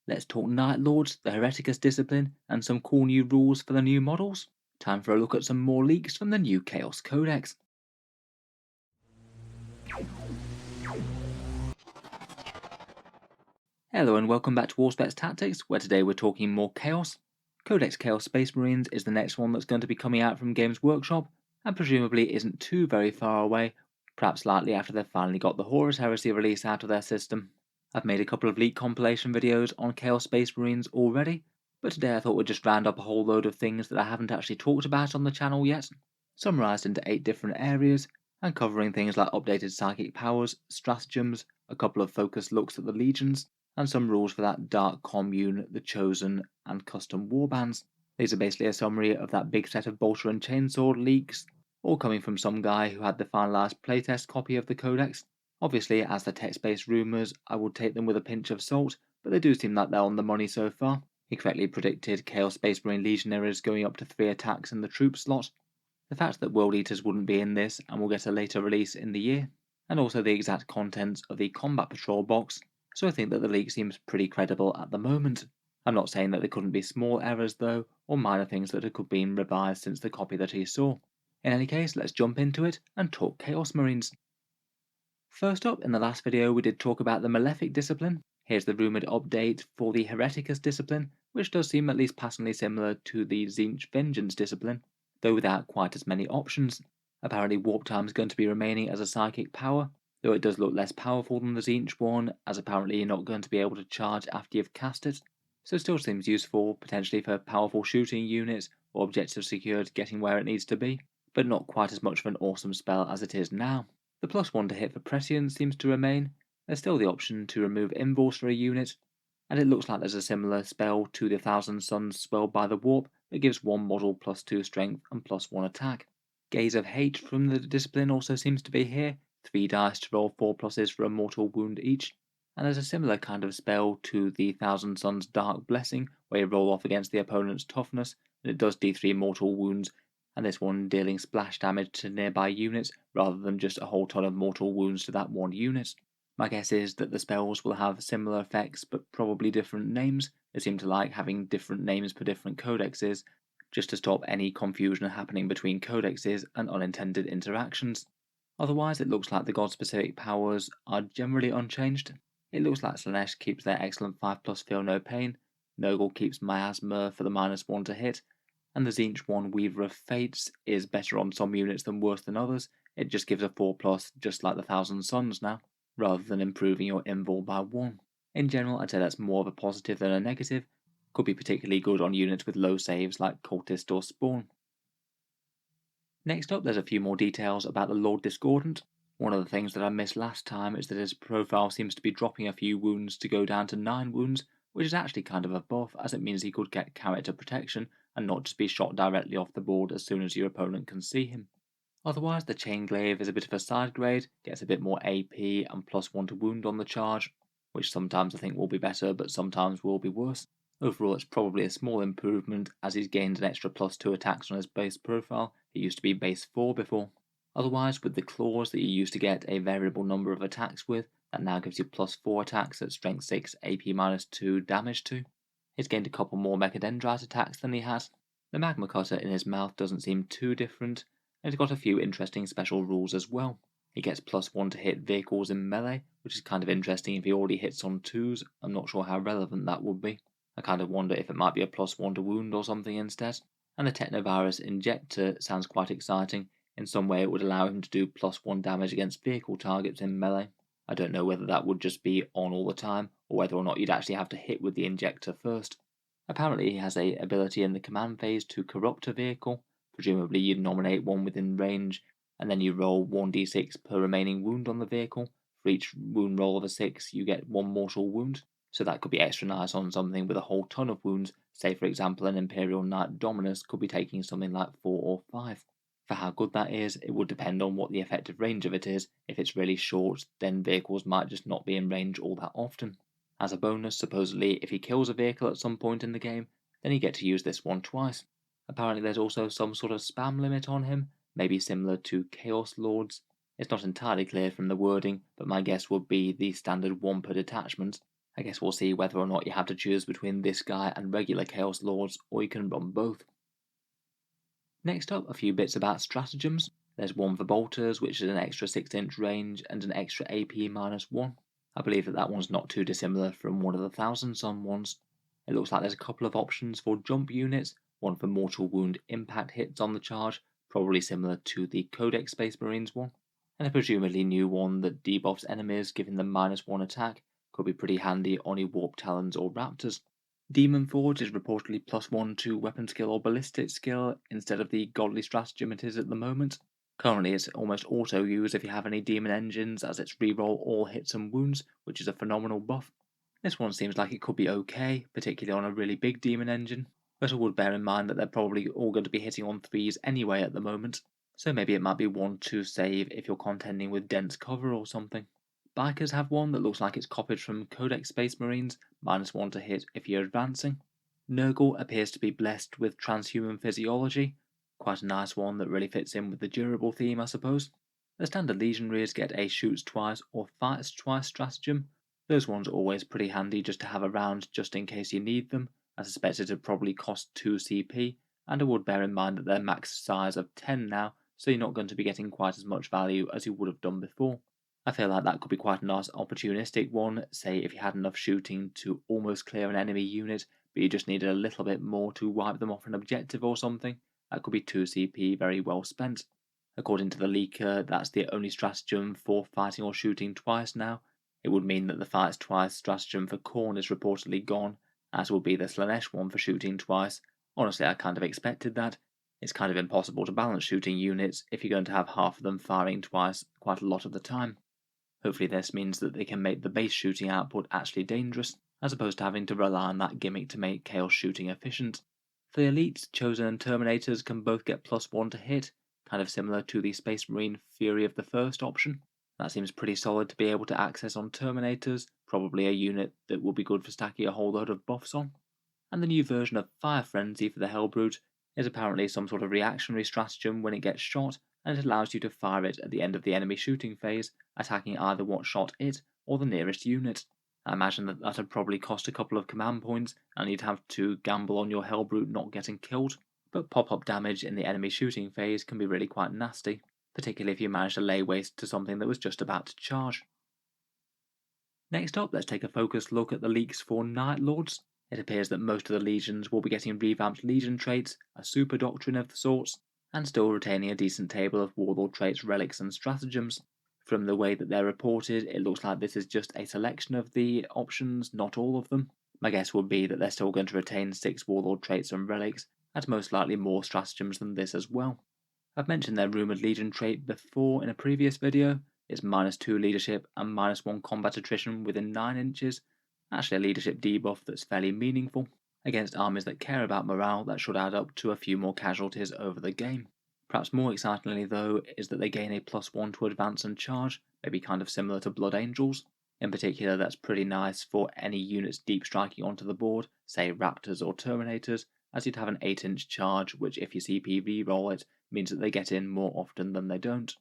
Let's talk Night Lords, the Hereticus discipline, and some cool new rules for the new models. Time for a look at some more leaks from the new Chaos Codex. Hello and welcome back to Warspets Tactics, where today we're talking more Chaos. Codex Chaos Space Marines is the next one that's going to be coming out from Games Workshop, and presumably isn't too very far away, perhaps slightly after they've finally got the Horus Heresy release out of their system. I've made a couple of leak compilation videos on Chaos Space Marines already, but today I thought we'd just round up a whole load of things that I haven't actually talked about on the channel yet, summarised into 8 different areas, and covering things like updated psychic powers, stratagems, a couple of focused looks at the legions, and some rules for that Dark Commune, the Chosen, and custom warbands. These are basically a summary of that big set of bolter and chainsword leaks, all coming from some guy who had the finalised playtest copy of the codex. Obviously, as the text-based rumours, I would take them with a pinch of salt, but they do seem like they're on the money so far. He correctly predicted Chaos Space Marine Legionaries going up to 3 attacks in the troop slot. The fact that World Eaters wouldn't be in this and will get a later release in the year, and also the exact contents of the Combat Patrol box, so I think that the leak seems pretty credible at the moment. I'm not saying that there couldn't be small errors though, or minor things that could have been revised since the copy that he saw. In any case, let's jump into it and talk Chaos Marines. First up, in the last video we did talk about the Malefic discipline. Here's the rumoured update for the Hereticus discipline, which does seem at least passingly similar to the Tzeentch Vengeance discipline, though without quite as many options. Apparently Warp Time is going to be remaining as a psychic power, though it does look less powerful than the Tzeentch one, as apparently you're not going to be able to charge after you've cast it, so it still seems useful, potentially for powerful shooting units or objective secured getting where it needs to be, but not quite as much of an awesome spell as it is now. The +1 to hit for Prescience seems to remain. There's still the option to remove Invoice for a unit, and it looks like there's a similar spell to the Thousand Suns Swelled by the Warp that gives one model +2 strength and +1 attack. Gaze of Hate from the discipline also seems to be here, 3 dice to roll 4 pluses for a mortal wound each, and there's a similar kind of spell to the Thousand Suns Dark Blessing, where you roll off against the opponent's toughness, and it does D3 mortal wounds, and this one dealing splash damage to nearby units rather than just a whole ton of mortal wounds to that one unit. My guess is that the spells will have similar effects but probably different names. They seem to like having different names for different codexes, just to stop any confusion happening between codexes and unintended interactions. Otherwise, it looks like the god-specific powers are generally unchanged. It looks like Slaanesh keeps their excellent 5+ Feel No Pain, Nurgle keeps Miasma for the -1 to hit, and the Tzeentch one Weaver of Fates is better on some units than worse than others. It just gives a 4+, just like the Thousand Suns now, rather than improving your invul by 1. In general, I'd say that's more of a positive than a negative. Could be particularly good on units with low saves like Cultist or Spawn. Next up, there's a few more details about the Lord Discordant. One of the things that I missed last time is that his profile seems to be dropping a few wounds to go down to 9 wounds, which is actually kind of a buff, as it means he could get character protection and not just be shot directly off the board as soon as your opponent can see him. Otherwise, the Chainglaive is a bit of a side grade, gets a bit more AP and +1 to wound on the charge, which sometimes I think will be better but sometimes will be worse. Overall, it's probably a small improvement as he's gained an extra +2 attacks on his base profile. It used to be base 4 before. Otherwise, with the claws that you used to get a variable number of attacks with, that now gives you +4 attacks at strength 6, AP -2 damage to. He's gained a couple more Mechadendrite attacks than he had. The Magma Cutter in his mouth doesn't seem too different, and he's got a few interesting special rules as well. He gets +1 to hit vehicles in melee, which is kind of interesting if he already hits on 2s. I'm not sure how relevant that would be. I kind of wonder if it might be a +1 to wound or something instead. And the Technovirus Injector sounds quite exciting. In some way it would allow him to do +1 damage against vehicle targets in melee. I don't know whether that would just be on all the time, or whether or not you'd actually have to hit with the injector first. Apparently he has a ability in the command phase to corrupt a vehicle. Presumably you'd nominate one within range, and then you roll 1d6 per remaining wound on the vehicle. For each wound roll of a 6 you get 1 mortal wound, so that could be extra nice on something with a whole ton of wounds. Say for example an Imperial Knight Dominus could be taking something like 4 or 5. For how good that is, it would depend on what the effective range of it is. If it's really short, then vehicles might just not be in range all that often. As a bonus, supposedly, if he kills a vehicle at some point in the game, then you get to use this one twice. Apparently there's also some sort of spam limit on him, maybe similar to Chaos Lords. It's not entirely clear from the wording, but my guess would be the standard 1 per detachment. I guess we'll see whether or not you have to choose between this guy and regular Chaos Lords, or you can run both. Next up, a few bits about stratagems. There's one for bolters, which is an extra 6-inch range and an extra AP -1. I believe that one's not too dissimilar from one of the 1000 Sun ones. It looks like there's a couple of options for jump units, one for mortal wound impact hits on the charge, probably similar to the Codex Space Marines one, and a presumably new one that debuffs enemies giving them -1 attack, could be pretty handy on your Warp Talons or Raptors. Demon Forge is reportedly +1 to weapon skill or ballistic skill instead of the godly stratagem it is at the moment. Currently it's almost auto use if you have any demon engines, as it's reroll all hits and wounds, which is a phenomenal buff. This one seems like it could be okay, particularly on a really big demon engine, but I would bear in mind that they're probably all going to be hitting on 3s anyway at the moment, so maybe it might be one to save if you're contending with dense cover or something. Bikers have one that looks like it's copied from Codex Space Marines, -1 to hit if you're advancing. Nurgle appears to be blessed with transhuman physiology, quite a nice one that really fits in with the durable theme, I suppose. The standard legionaries get a shoots twice or fights twice stratagem. Those ones are always pretty handy just to have around just in case you need them. I suspect it'd probably cost 2 CP, and I would bear in mind that they're max size of 10 now, so you're not going to be getting quite as much value as you would have done before. I feel like that could be quite a nice opportunistic one, say if you had enough shooting to almost clear an enemy unit, but you just needed a little bit more to wipe them off an objective or something. That could be 2 CP very well spent. According to the leaker, that's the only stratagem for fighting or shooting twice now. It would mean that the fights twice stratagem for Khorne is reportedly gone, as will be the Slanesh one for shooting twice. Honestly, I kind of expected that. It's kind of impossible to balance shooting units if you're going to have half of them firing twice quite a lot of the time. Hopefully this means that they can make the base shooting output actually dangerous, as opposed to having to rely on that gimmick to make chaos shooting efficient. For the elites, Chosen and Terminators can both get +1 to hit, kind of similar to the Space Marine Fury of the first option. That seems pretty solid to be able to access on Terminators, probably a unit that will be good for stacking a whole load of buffs on. And the new version of Fire Frenzy for the Hellbrute is apparently some sort of reactionary stratagem when it gets shot, and it allows you to fire it at the end of the enemy shooting phase, attacking either what shot it or the nearest unit. I imagine that that'd probably cost a couple of command points, and you'd have to gamble on your Hellbrute not getting killed, but pop-up damage in the enemy shooting phase can be really quite nasty, particularly if you manage to lay waste to something that was just about to charge. Next up, let's take a focused look at the leaks for Night Lords. It appears that most of the legions will be getting revamped legion traits, a super doctrine of the sorts, and still retaining a decent table of warlord traits, relics, and stratagems. From the way that they're reported, it looks like this is just a selection of the options, not all of them. My guess would be that they're still going to retain 6 warlord traits and relics, and most likely more stratagems than this as well. I've mentioned their rumoured legion trait before in a previous video. It's -2 leadership and -1 combat attrition within 9 inches. Actually a leadership debuff that's fairly meaningful. Against armies that care about morale, that should add up to a few more casualties over the game. Perhaps more excitingly though is that they gain a +1 to advance and charge, maybe kind of similar to Blood Angels. In particular, that's pretty nice for any units deep striking onto the board, say Raptors or Terminators, as you'd have an 8-inch charge, which if you CP reroll it, means that they get in more often than they don't.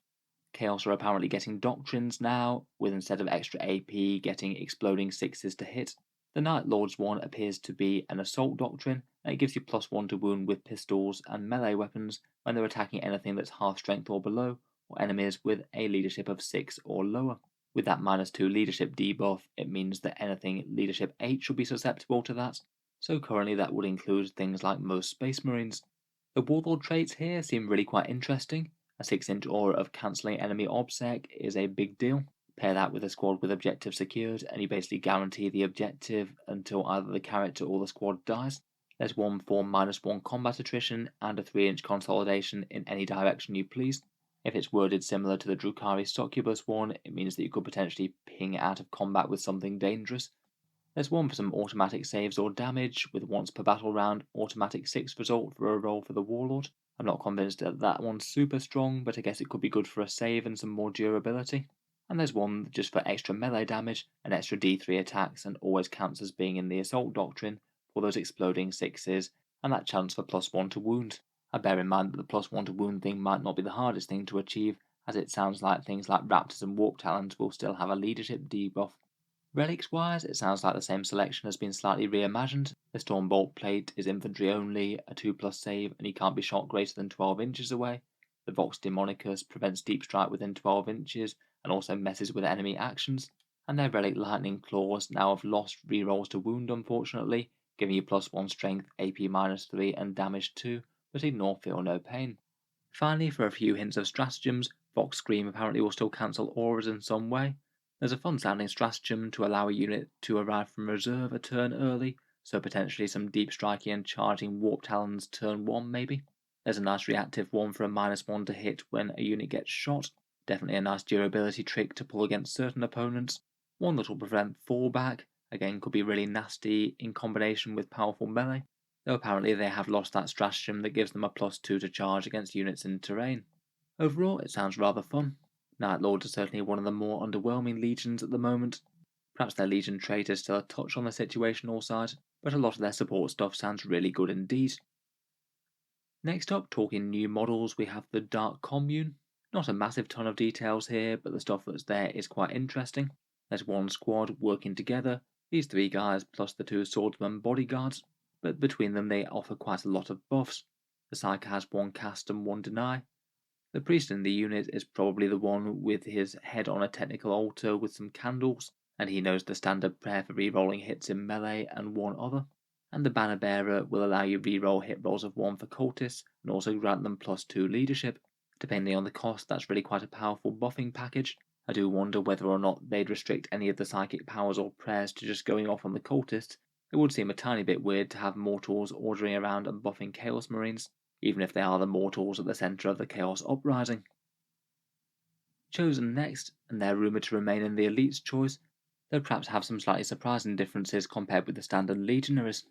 Chaos are apparently getting doctrines now, with instead of extra AP getting exploding 6s to hit. The Night Lords one appears to be an assault doctrine, and it gives you +1 to wound with pistols and melee weapons when they're attacking anything that's half strength or below, or enemies with a leadership of 6 or lower. With that -2 leadership debuff, it means that anything leadership 8 should be susceptible to that, so currently that would include things like most Space Marines. The warlord traits here seem really quite interesting. A 6-inch aura of cancelling enemy obsec is a big deal. Pair that with a squad with objective secured, and you basically guarantee the objective until either the character or the squad dies. There's one for -1 combat attrition and a 3-inch consolidation in any direction you please. If it's worded similar to the Drukhari Succubus one, it means that you could potentially ping out of combat with something dangerous. There's one for some automatic saves or damage, with once per battle round automatic 6 result for a roll for the Warlord. I'm not convinced that one's super strong, but I guess it could be good for a save and some more durability. And there's one just for extra melee damage, an extra D3 attacks, and always counts as being in the Assault Doctrine for those exploding 6s, and that chance for +1 to wound. I bear in mind that the +1 to wound thing might not be the hardest thing to achieve, as it sounds like things like Raptors and Warp Talons will still have a leadership debuff. Relics wise, it sounds like the same selection has been slightly reimagined. The Stormbolt plate is infantry only, a 2+ save, and he can't be shot greater than 12 inches away. The Vox Demonicus prevents deep strike within 12 inches and also messes with enemy actions. And their Relic Lightning Claws now have lost rerolls to wound unfortunately, giving you +1 strength, AP -3 and damage 2, but ignore feel no pain. Finally, for a few hints of stratagems, Vox Scream apparently will still cancel auras in some way. There's a fun sounding stratagem to allow a unit to arrive from reserve a turn early, so potentially some deep striking and charging Warp Talons turn 1 maybe. There's a nice reactive one for a -1 to hit when a unit gets shot, definitely a nice durability trick to pull against certain opponents. One that will prevent fallback, again could be really nasty in combination with powerful melee, though apparently they have lost that stratagem that gives them a +2 to charge against units in terrain. Overall, it sounds rather fun. Night Lords are certainly one of the more underwhelming legions at the moment. Perhaps their legion trait is still a touch on the situational side, but a lot of their support stuff sounds really good indeed. Next up, talking new models, we have the Dark Commune. Not a massive ton of details here, but the stuff that's there is quite interesting. There's one squad working together, these 3 guys plus the 2 swordsman bodyguards, but between them they offer quite a lot of buffs. The Psyker has 1 cast and 1 deny. The priest in the unit is probably the one with his head on a technical altar with some candles, and he knows the standard prayer for rerolling hits in melee and 1 other. And the banner bearer will allow you reroll hit rolls of 1 for cultists and also grant them +2 leadership. Depending on the cost, that's really quite a powerful buffing package. I do wonder whether or not they'd restrict any of the psychic powers or prayers to just going off on the cultists. It would seem a tiny bit weird to have mortals ordering around and buffing Chaos Marines, even if they are the mortals at the centre of the Chaos Uprising. Chosen next, and they're rumoured to remain in the Elite's choice, though perhaps have some slightly surprising differences compared with the standard Legionaries.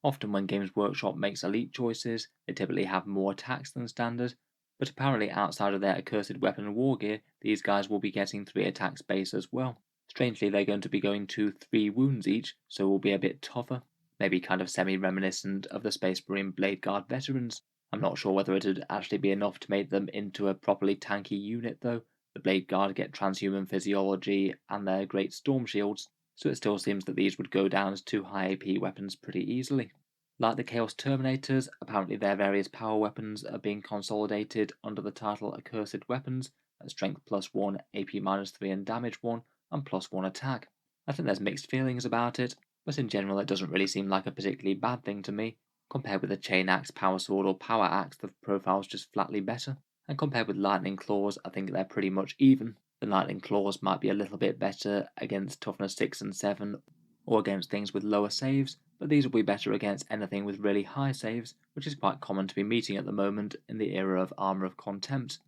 Often when Games Workshop makes Elite choices, they typically have more attacks than standard, but apparently outside of their accursed weapon and war gear, these guys will be getting 3 attacks base as well. Strangely, they're going to be going to 3 wounds each, so will be a bit tougher, maybe kind of semi-reminiscent of the Space Marine Blade Guard veterans. I'm not sure whether it'd actually be enough to make them into a properly tanky unit though. The Blade Guard get transhuman physiology and their great storm shields, so it still seems that these would go down as 2 high AP weapons pretty easily. Like the Chaos Terminators, apparently their various power weapons are being consolidated under the title Accursed Weapons at strength +1, AP -3 and damage 1, and +1 attack. I think there's mixed feelings about it, but in general it doesn't really seem like a particularly bad thing to me. Compared with the Chain Axe, Power Sword or Power Axe, the profile's just flatly better. And compared with Lightning Claws, I think they're pretty much even. The Lightning Claws might be a little bit better against toughness 6 and 7, or against things with lower saves, but these will be better against anything with really high saves, which is quite common to be meeting at the moment in the era of Armour of Contempt.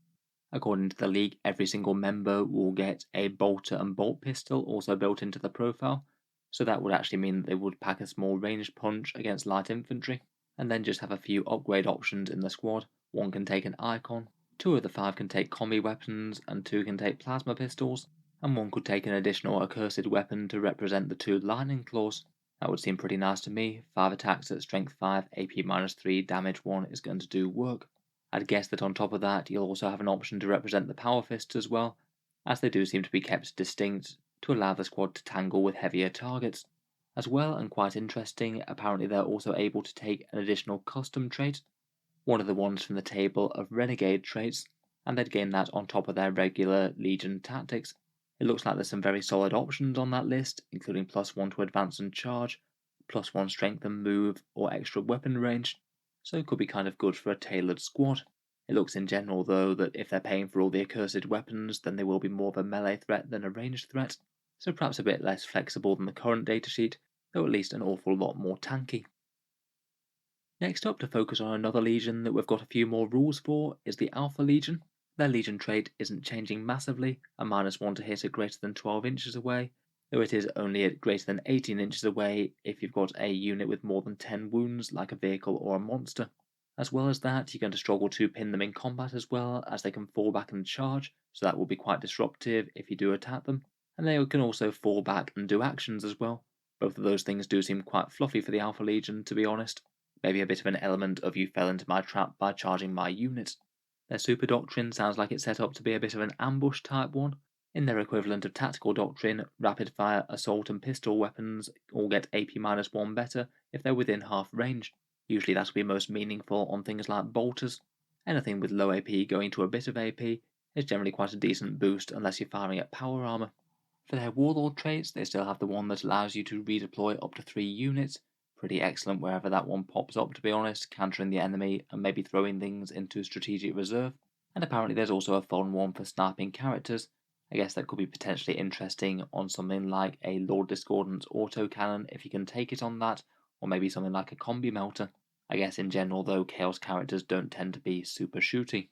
According to the league, every single member will get a bolter and bolt pistol also built into the profile, so that would actually mean that they would pack a small ranged punch against light infantry, and then just have a few upgrade options in the squad. 1 can take an icon, 2 of the 5 can take combi weapons, and 2 can take plasma pistols, and 1 could take an additional accursed weapon to represent the 2 lightning claws. That would seem pretty nice to me. 5 attacks at strength 5, AP -3, damage 1 is going to do work. I'd guess that on top of that you'll also have an option to represent the power fists as well, as they do seem to be kept distinct to allow the squad to tangle with heavier targets. As well, and quite interesting, apparently they're also able to take an additional custom trait, one of the ones from the table of Renegade traits, and they'd gain that on top of their regular Legion tactics. It looks like there's some very solid options on that list, including +1 to advance and charge, +1 strength and move, or extra weapon range, so it could be kind of good for a tailored squad. It looks in general though that if they're paying for all the accursed weapons, then they will be more of a melee threat than a ranged threat, so perhaps a bit less flexible than the current datasheet, though at least an awful lot more tanky. Next up, to focus on another legion that we've got a few more rules for, is the Alpha Legion. Their legion trait isn't changing massively, a -1 to hit at greater than 12 inches away, though it is only at greater than 18 inches away if you've got a unit with more than 10 wounds like a vehicle or a monster. As well as that, you're going to struggle to pin them in combat as well, as they can fall back and charge, so that will be quite disruptive if you do attack them, and they can also fall back and do actions as well. Both of those things do seem quite fluffy for the Alpha Legion, to be honest. Maybe a bit of an element of you fell into my trap by charging my unit. Their super doctrine sounds like it's set up to be a bit of an ambush type one. In their equivalent of tactical doctrine, rapid fire, assault, and pistol weapons all get AP-1 better if they're within half range. Usually that will be most meaningful on things like bolters. Anything with low AP going to a bit of AP is generally quite a decent boost unless you're firing at power armor. For their warlord traits, they still have the one that allows you to redeploy up to 3 units. Pretty excellent wherever that one pops up, to be honest, countering the enemy and maybe throwing things into strategic reserve. And apparently there's also a fun one for sniping characters. I guess that could be potentially interesting on something like a Lord Discordant's autocannon if you can take it on that, or maybe something like a combi melter. I guess in general though, chaos characters don't tend to be super shooty.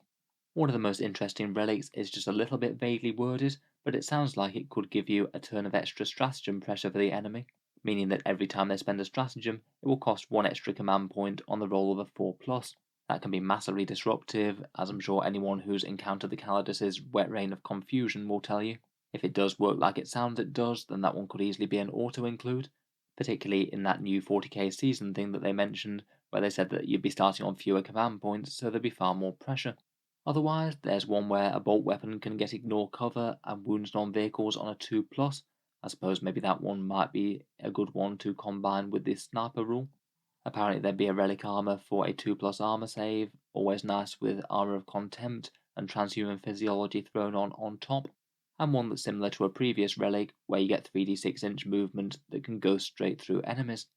One of the most interesting relics is just a little bit vaguely worded, but it sounds like it could give you a turn of extra stratagem pressure for the enemy, meaning that every time they spend a stratagem, it will cost 1 extra command point on the roll of a 4+. That can be massively disruptive, as I'm sure anyone who's encountered the Calidus' wet rain of confusion will tell you. If it does work like it sounds it does, then that one could easily be an auto-include, particularly in that new 40k season thing that they mentioned, where they said that you'd be starting on fewer command points, so there'd be far more pressure. Otherwise, there's one where a bolt weapon can get ignore cover and wounds non-vehicles on a 2+. I suppose maybe that one might be a good one to combine with this sniper rule. Apparently there'd be a relic armor for a 2+ armor save, always nice with armor of contempt and transhuman physiology thrown on top, and one that's similar to a previous relic where you get 3d6-inch movement that can go straight through enemies.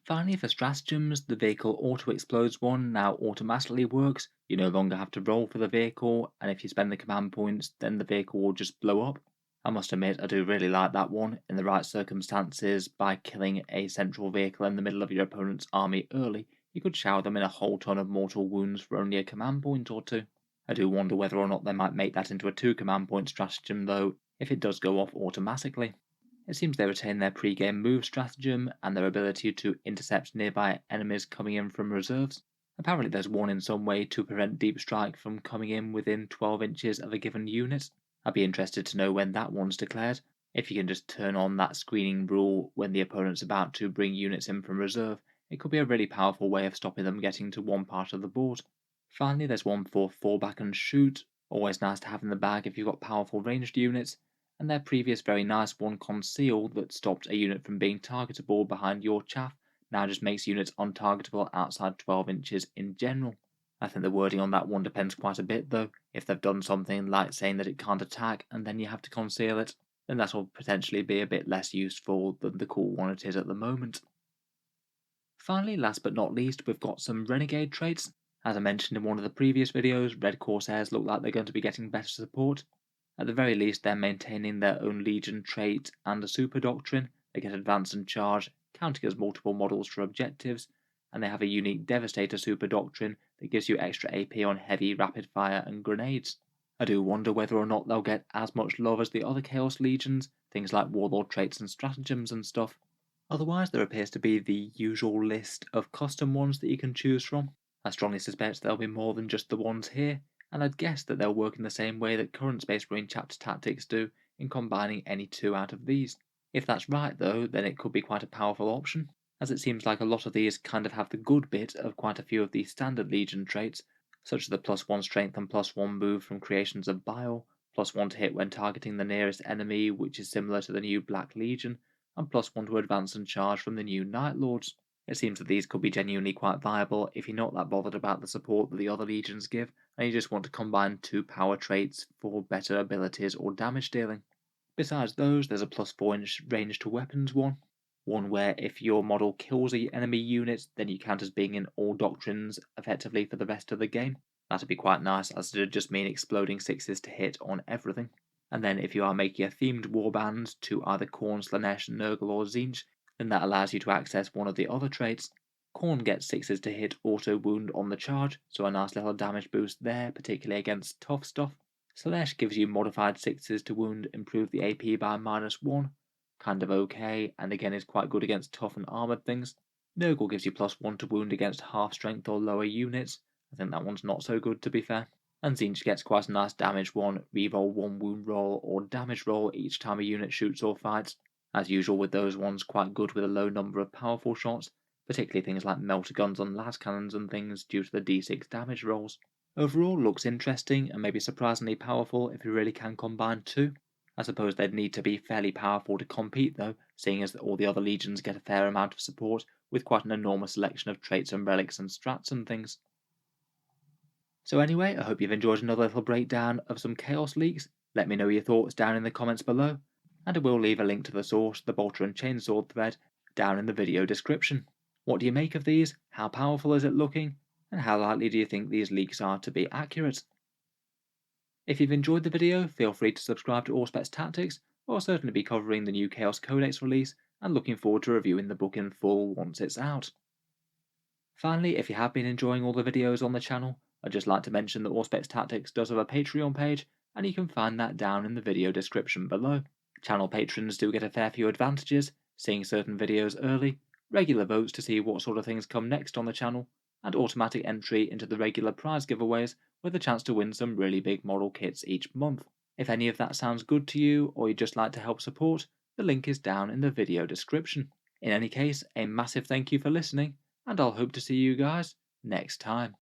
Finally, for stratagems, the vehicle auto-explodes one now automatically works. You no longer have to roll for the vehicle, and if you spend the command points, then the vehicle will just blow up. I must admit, I do really like that one. In the right circumstances, by killing a central vehicle in the middle of your opponent's army early, you could shower them in a whole ton of mortal wounds for only a command point or 2. I do wonder whether or not they might make that into a 2 command point stratagem though, if it does go off automatically. It seems they retain their pre-game move stratagem and their ability to intercept nearby enemies coming in from reserves. Apparently there's one in some way to prevent deep strike from coming in within 12 inches of a given unit. I'd be interested to know when that one's declared. If you can just turn on that screening rule when the opponent's about to bring units in from reserve, it could be a really powerful way of stopping them getting to one part of the board. Finally, there's one for fall back and shoot, always nice to have in the bag if you've got powerful ranged units, and their previous very nice one conceal that stopped a unit from being targetable behind your chaff now just makes units untargetable outside 12 inches in general. I think the wording on that one depends quite a bit though. If they've done something like saying that it can't attack and then you have to conceal it, then that will potentially be a bit less useful than the cool one it is at the moment. Finally, last but not least, we've got some renegade traits. As I mentioned in one of the previous videos, red corsairs look like they're going to be getting better support. At the very least, they're maintaining their own Legion trait and a super doctrine. They get advance and charge, counting as multiple models for objectives, and they have a unique Devastator super doctrine that gives you extra AP on heavy, rapid fire, and grenades. I do wonder whether or not they'll get as much love as the other Chaos Legions, things like Warlord traits and Stratagems and stuff. Otherwise, there appears to be the usual list of custom ones that you can choose from. I strongly suspect there'll be more than just the ones here, and I'd guess that they'll work in the same way that current Space Marine chapter tactics do in combining any 2 out of these. If that's right though, then it could be quite a powerful option, as it seems like a lot of these kind of have the good bit of quite a few of the standard Legion traits, such as the +1 strength and +1 move from Creations of Bile, +1 to hit when targeting the nearest enemy, which is similar to the new Black Legion, and +1 to advance and charge from the new Night Lords. It seems that these could be genuinely quite viable if you're not that bothered about the support that the other legions give, and you just want to combine 2 power traits for better abilities or damage dealing. Besides those, there's a +4 range to weapons one where if your model kills the enemy unit, then you count as being in all doctrines effectively for the rest of the game. That'd be quite nice, as it would just mean exploding 6s to hit on everything. And then if you are making a themed warband to either Khorne, Slaanesh, Nurgle or Tzeentch, then that allows you to access one of the other traits. Khorne gets 6s to hit auto wound on the charge, so a nice little damage boost there, particularly against tough stuff. Slaanesh gives you modified 6s to wound, improve the AP by -1, kind of okay, and again is quite good against tough and armoured things. Nurgle gives you +1 to wound against half strength or lower units. I think that one's not so good to be fair. And Tzeentch gets quite a nice damage one, reroll 1 wound roll or damage roll each time a unit shoots or fights. As usual with those ones, quite good with a low number of powerful shots, particularly things like melter guns on las cannons and things due to the d6 damage rolls. Overall, looks interesting and maybe surprisingly powerful if you really can combine 2. I suppose they'd need to be fairly powerful to compete though, seeing as all the other legions get a fair amount of support, with quite an enormous selection of traits and relics and strats and things. So anyway, I hope you've enjoyed another little breakdown of some Chaos leaks. Let me know your thoughts down in the comments below, and I will leave a link to the source, the bolter and chainsword thread, down in the video description. What do you make of these? How powerful is it looking? And how likely do you think these leaks are to be accurate? If you've enjoyed the video, feel free to subscribe to Auspex Tactics. I'll certainly be covering the new Chaos Codex release, and looking forward to reviewing the book in full once it's out. Finally, if you have been enjoying all the videos on the channel, I'd just like to mention that Auspex Tactics does have a Patreon page, and you can find that down in the video description below. Channel patrons do get a fair few advantages, seeing certain videos early, regular votes to see what sort of things come next on the channel, and automatic entry into the regular prize giveaways with a chance to win some really big model kits each month. If any of that sounds good to you, or you'd just like to help support, the link is down in the video description. In any case, a massive thank you for listening, and I'll hope to see you guys next time.